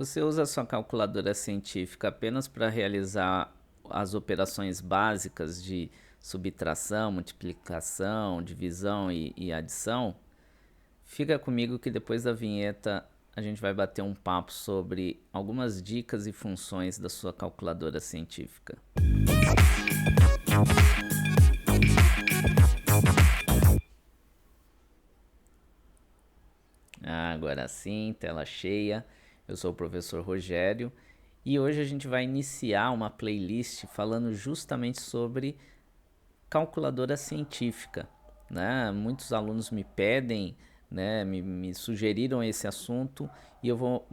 Você usa a sua calculadora científica apenas para realizar as operações básicas de subtração, multiplicação, divisão e adição? Fica comigo que depois da vinheta a gente vai bater um papo sobre algumas dicas e funções da sua calculadora científica. Agora sim, tela cheia. Eu sou o professor Rogério e hoje a gente vai iniciar uma playlist falando justamente sobre calculadora científica, né? Muitos alunos me pedem, né, me sugeriram esse assunto e eu vou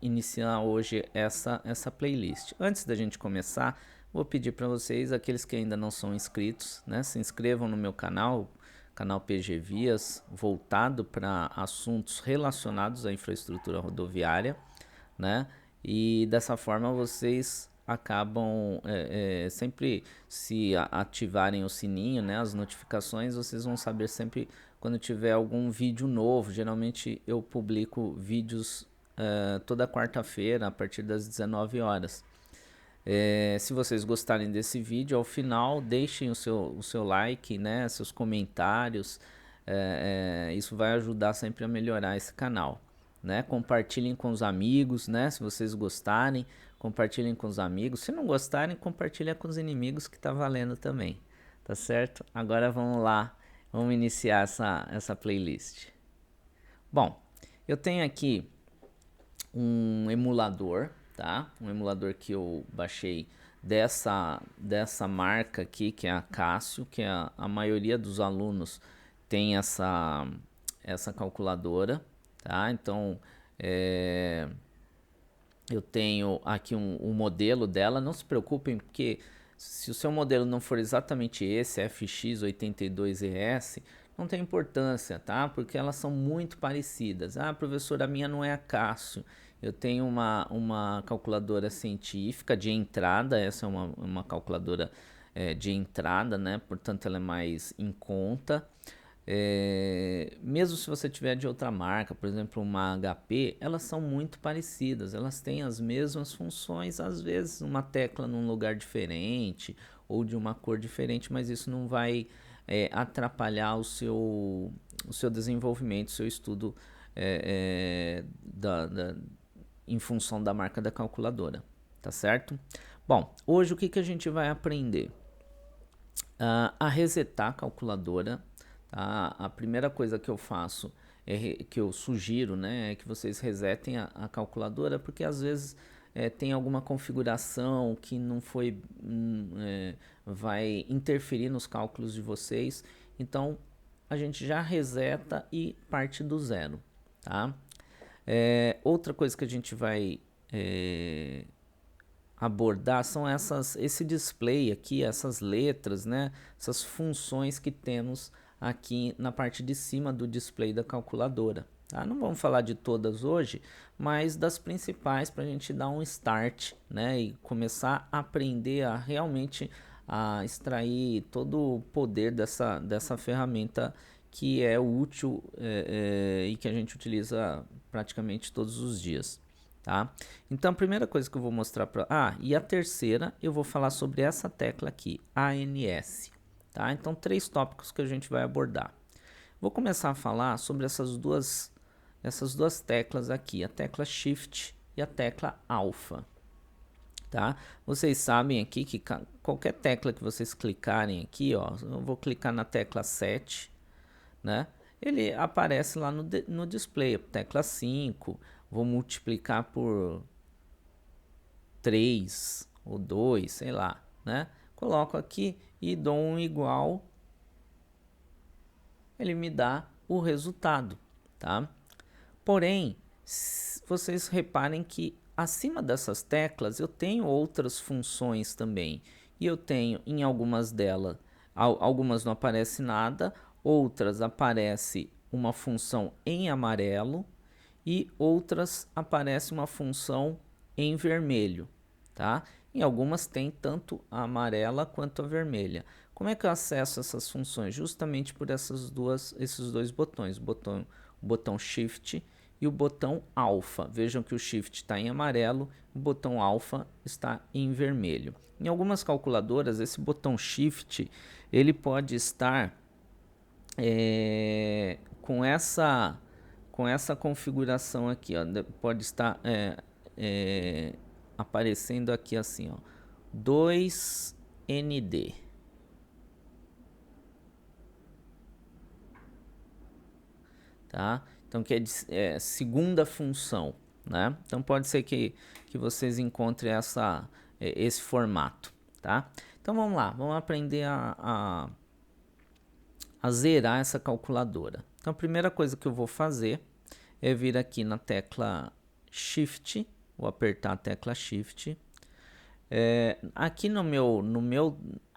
iniciar hoje essa playlist. Antes da gente começar, vou pedir para vocês, aqueles que ainda não são inscritos, né, se inscrevam no meu canal PG Vias, voltado para assuntos relacionados à infraestrutura rodoviária, né? E dessa forma vocês acabam sempre se ativarem o sininho, né, as notificações, vocês vão saber sempre quando tiver algum vídeo novo. Geralmente eu publico vídeos toda quarta-feira a partir das 19 horas. Se vocês gostarem desse vídeo, ao final deixem o seu like, né, seus comentários. Isso vai ajudar sempre a melhorar esse canal, né? Compartilhem com os amigos, né? Se vocês gostarem, compartilhem com os amigos. Se não gostarem, compartilhem com os inimigos, que tá valendo também, tá certo? Agora vamos lá, vamos iniciar essa playlist. Bom, eu tenho aqui um emulador, tá? Um emulador que eu baixei dessa marca aqui, que é a Cássio, que a maioria dos alunos tem essa calculadora, tá? Então, eu tenho aqui um modelo dela. Não se preocupem, porque se o seu modelo não for exatamente esse, FX82ES, não tem importância, tá? Porque elas são muito parecidas. Ah, professor, a minha não é a Cássio. Eu tenho uma calculadora científica de entrada. Essa é uma calculadora de entrada, né? Portanto, ela é mais em conta. Mesmo se você tiver de outra marca, por exemplo uma HP, elas são muito parecidas, elas têm as mesmas funções, às vezes uma tecla num lugar diferente ou de uma cor diferente, mas isso não vai atrapalhar o seu desenvolvimento, o seu estudo em função da marca da calculadora, tá certo? Bom, hoje o que a gente vai aprender? A resetar a calculadora. A primeira coisa que eu faço, que eu sugiro, né, é que vocês resetem a calculadora, porque às vezes tem alguma configuração que não foi, vai interferir nos cálculos de vocês. Então a gente já reseta e parte do zero, tá? Outra coisa que a gente vai abordar são esse display aqui, essas letras, né? Essas funções que temos aqui na parte de cima do display da calculadora, tá? Não vamos falar de todas hoje, mas das principais, para a gente dar um start, né? E começar a aprender a realmente a extrair todo o poder dessa ferramenta que é útil e que a gente utiliza praticamente todos os dias. Tá? Então a primeira coisa que eu vou mostrar e a terceira eu vou falar sobre essa tecla aqui, ANS, tá? Então 3 tópicos que a gente vai abordar. Vou começar a falar sobre essas duas teclas aqui, a tecla Shift e a tecla Alpha, tá? Vocês sabem aqui que qualquer tecla que vocês clicarem aqui, ó, eu vou clicar na tecla 7, né? Ele aparece lá no display, tecla 5, vou multiplicar por 3 ou 2, sei lá, né? Coloco aqui e dou um igual, ele me dá o resultado, tá? Porém, vocês reparem que acima dessas teclas eu tenho outras funções também, e eu tenho em algumas delas, algumas não aparece nada, outras aparece uma função em amarelo e outras aparece uma função em vermelho, tá? Em algumas tem tanto a amarela quanto a vermelha. Como é que eu acesso essas funções? Justamente por esses dois botões, o botão Shift e o botão alfa. Vejam que o Shift está em amarelo, o botão alfa está em vermelho. Em algumas calculadoras, esse botão Shift ele pode estar com essa configuração aqui, ó, pode estar aparecendo aqui assim, ó, 2ND. Tá? Então, que é segunda função, né? Então, pode ser que vocês encontrem esse formato, tá? Então, vamos lá, vamos aprender a zerar essa calculadora. Então, a primeira coisa que eu vou fazer é vir aqui na tecla Shift, vou apertar a tecla Shift. Aqui no meu,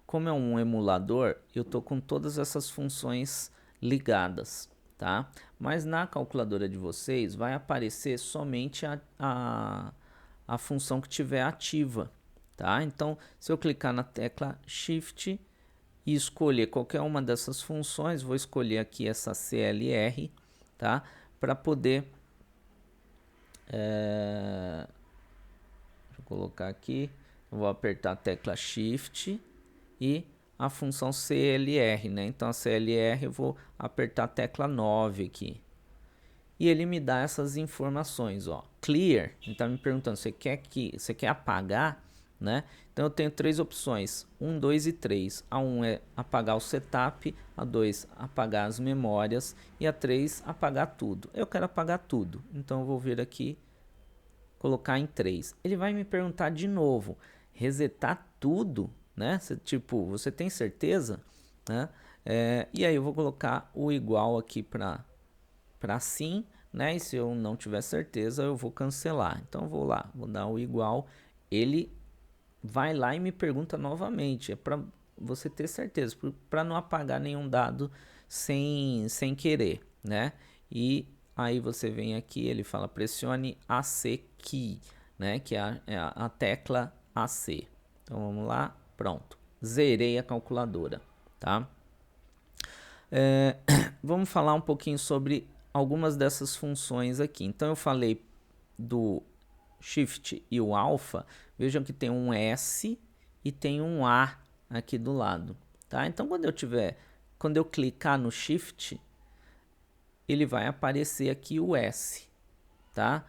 como é um emulador, eu tô com todas essas funções ligadas, tá? Mas na calculadora de vocês vai aparecer somente a função que tiver ativa, tá? Então, se eu clicar na tecla Shift e escolher qualquer uma dessas funções, vou escolher aqui essa CLR, tá? Para poder deixa eu colocar aqui, eu vou apertar a tecla Shift e a função CLR, né? Então a CLR eu vou apertar a tecla 9 aqui. E ele me dá essas informações, ó. Clear, ele está me perguntando, você quer apagar, né? Então eu tenho três opções, 1, 2 e 3. A 1 é apagar o setup, a 2 apagar as memórias e a 3 apagar tudo. Eu quero apagar tudo, então eu vou vir aqui, colocar em 3. Ele vai me perguntar de novo, resetar tudo, né? Tipo, você tem certeza? Né? E aí eu vou colocar o igual aqui para sim, né? E se eu não tiver certeza, eu vou cancelar. Então eu vou lá, vou dar o igual. Ele vai lá e me pergunta novamente. É para você ter certeza, para não apagar nenhum dado sem querer, né? E aí você vem aqui, ele fala pressione AC key, né? Que é a tecla AC. Então vamos lá, pronto. Zerei a calculadora, tá? Vamos falar um pouquinho sobre algumas dessas funções aqui. Então eu falei do Shift e o alfa. Vejam que tem um S e tem um A aqui do lado, tá? Então quando eu clicar no Shift, ele vai aparecer aqui o S, tá?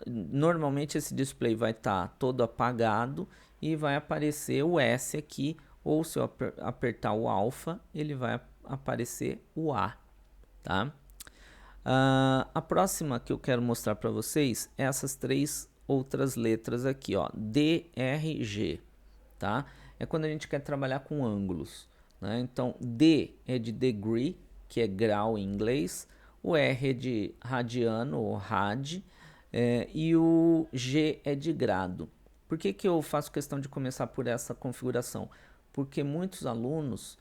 Normalmente esse display vai estar todo apagado e vai aparecer o S aqui, ou se eu apertar o alfa, ele vai aparecer o A, tá? A próxima que eu quero mostrar para vocês é essas três outras letras aqui, ó, DRG, tá? É quando a gente quer trabalhar com ângulos, né? Então, D é de degree, que é grau em inglês, o R é de radiano, ou rad, e o G é de grado. Por que eu faço questão de começar por essa configuração? Porque muitos alunos,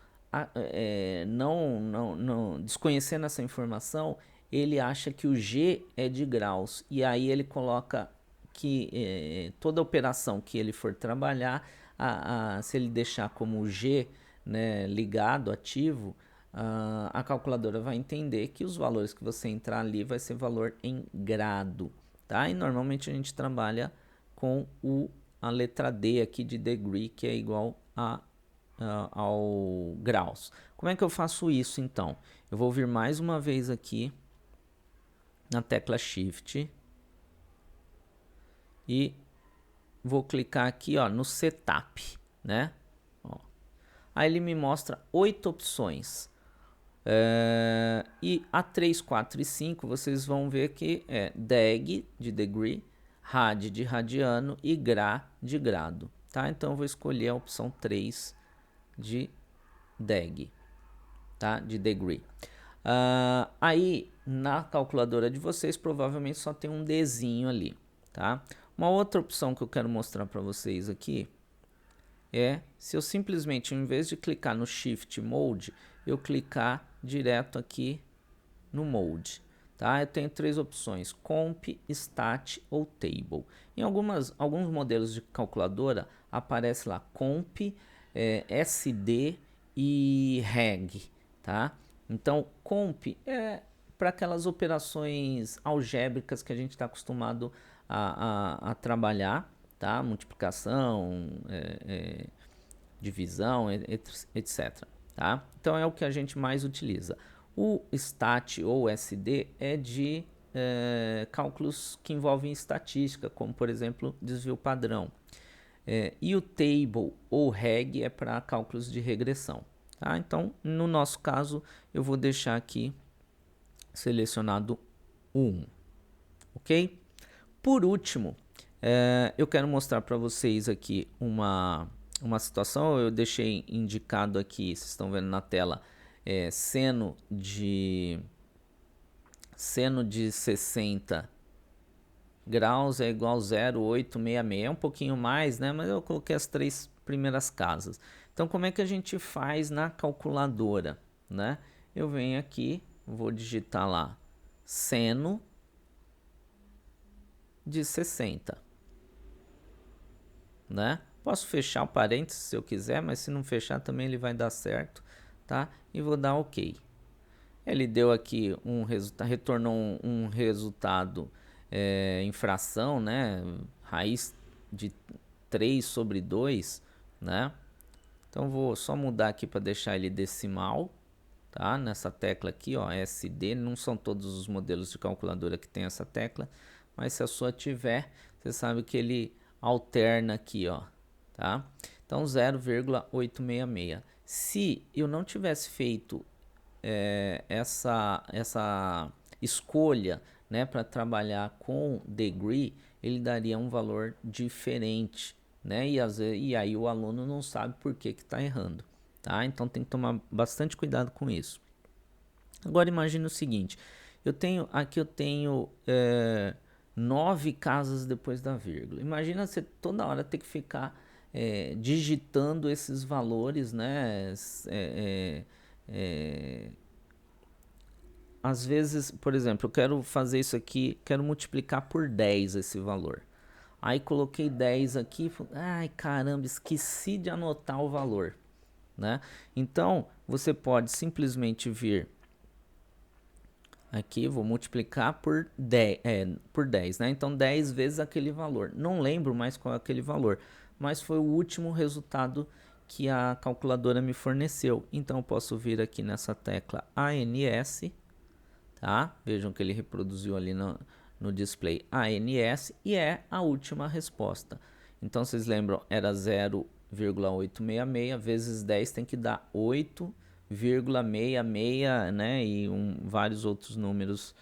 desconhecendo essa informação, ele acha que o G é de graus, e aí ele coloca que toda operação que ele for trabalhar, se ele deixar como G, né, ligado, ativo, a calculadora vai entender que os valores que você entrar ali vai ser valor em grado, tá? E normalmente a gente trabalha com a letra D aqui de degree, que é igual ao graus. Como é que eu faço isso então? Eu vou vir mais uma vez aqui na tecla Shift e vou clicar aqui, ó, no Setup, né? Ó. Aí ele me mostra 8 opções. E a 3, 4 e 5 vocês vão ver que é deg de degree, rad de radiano e gra de grado, tá? Então eu vou escolher a opção 3 de deg, tá? De degree. Aí na calculadora de vocês provavelmente só tem um Dzinho ali, tá? Uma outra opção que eu quero mostrar para vocês aqui é se eu simplesmente, em vez de clicar no Shift Mode, eu clicar direto aqui no Mode, tá? Eu tenho três opções, Comp, Stat ou Table. Em alguns modelos de calculadora aparece lá Comp, SD e Reg, tá? Então, Comp para aquelas operações algébricas que a gente está acostumado a trabalhar, tá? Multiplicação, divisão, etc. Tá? Então é o que a gente mais utiliza. O STAT ou SD é de cálculos que envolvem estatística, como por exemplo desvio padrão. E o Table ou Reg é para cálculos de regressão. Tá? Então, no nosso caso, eu vou deixar aqui selecionado 1. Ok? Por último, eu quero mostrar para vocês aqui uma situação. Eu deixei indicado aqui, vocês estão vendo na tela, seno de 60 graus é igual a 0,866. É um pouquinho mais, né? Mas eu coloquei as 3 primeiras casas. Então, como é que a gente faz na calculadora, né? Eu venho aqui, vou digitar lá seno de 60, né? Posso fechar o parênteses se eu quiser, mas se não fechar também ele vai dar certo, tá? E vou dar OK. Ele deu aqui um resultado, retornou um resultado em fração, né? Raiz de 3 sobre 2, né? Então vou só mudar aqui para deixar ele decimal, tá? Nessa tecla aqui, ó, SD. Não são todos os modelos de calculadora que tem essa tecla, mas se a sua tiver, você sabe que ele alterna aqui, ó, tá? Então 0,866. Se eu não tivesse feito essa escolha, né, para trabalhar com degree, ele daria um valor diferente, né? E aí o aluno não sabe por que está errando, tá? Então tem que tomar bastante cuidado com isso. Agora imagine o seguinte: eu tenho 9 casas depois da vírgula. Imagina você toda hora ter que ficar digitando esses valores, né? Às vezes, por exemplo, eu quero fazer isso aqui, quero multiplicar por 10 esse valor. Aí coloquei 10 aqui, ai caramba, esqueci de anotar o valor, né? Então, você pode simplesmente vir aqui, vou multiplicar por 10, né? Então, 10 vezes aquele valor. Não lembro mais qual é aquele valor, mas foi o último resultado que a calculadora me forneceu. Então, eu posso vir aqui nessa tecla ANS, tá? Vejam que ele reproduziu ali no display ANS e é a última resposta. Então, vocês lembram, era 0,866 vezes 10 tem que dar 8,66, né? E vários outros números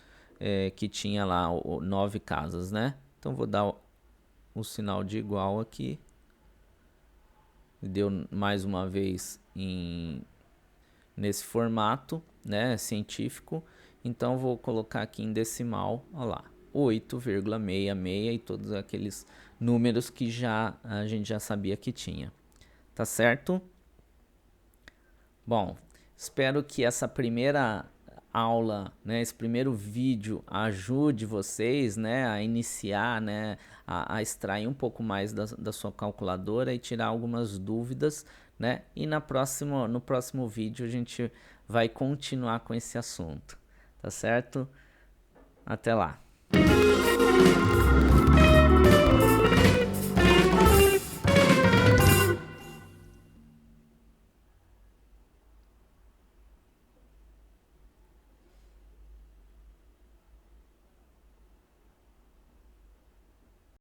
que tinha lá, 9 casas, né? Então, vou dar o sinal de igual aqui. Deu mais uma vez nesse formato, né, científico. Então, vou colocar aqui em decimal, olha lá, 8,66 e todos aqueles números que a gente já sabia que tinha. Tá certo? Bom, espero que essa primeira aula, né, esse primeiro vídeo ajude vocês, né, a iniciar, né, a extrair um pouco mais da sua calculadora e tirar algumas dúvidas, né, e no próximo vídeo a gente vai continuar com esse assunto, tá certo? Até lá!